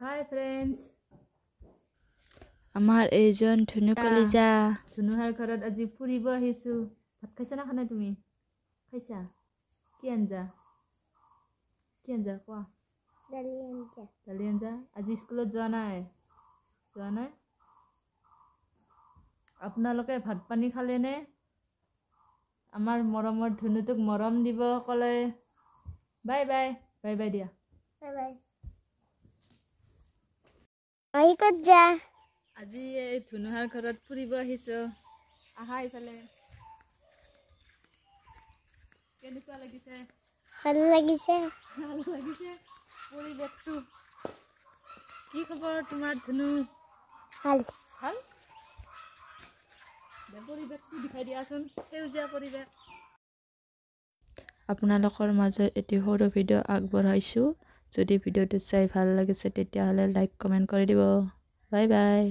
Hi friends. আমাৰ এইজন ধুনু কলিজা ধুনুহাৰ ঘৰত আজি ফুৰিব আহিছো। ভাত খাইছা না খানা তুমি? খাইছা? কি আঞ্জা? কোৱা? দালি আঞ্জা। আজি স্কুলত যোৱা নাই? আপোনালোকে ভাত পানী খালে নে? আমাৰ মৰমৰ ধুনুটোক মৰম দিব সকলে। বাই বাই দিয়া। ক'ত যা? আজি এই ধুনুহাৰ ঘৰত ফুৰিব আহিছো। আহা ইফালে। কেনেকুৱা লাগিছে? ভাল লাগিছে। পৰিৱেশটো। কি খবৰ তোমাৰ ধুনু? ভাল। পৰিৱেশটো দেখাই দিয়াচোন, সেউজীয়া পৰিৱেশ। আপোনালোকৰ মাজত এটি সৰু ভিডিঅ' আগবঢ়াইছোঁ। যদি ভিডিঅ'টো চাই ভাল লাগিছে তেতিয়াহ'লে লাইক কমেণ্ট কৰি দিব। Bye bye.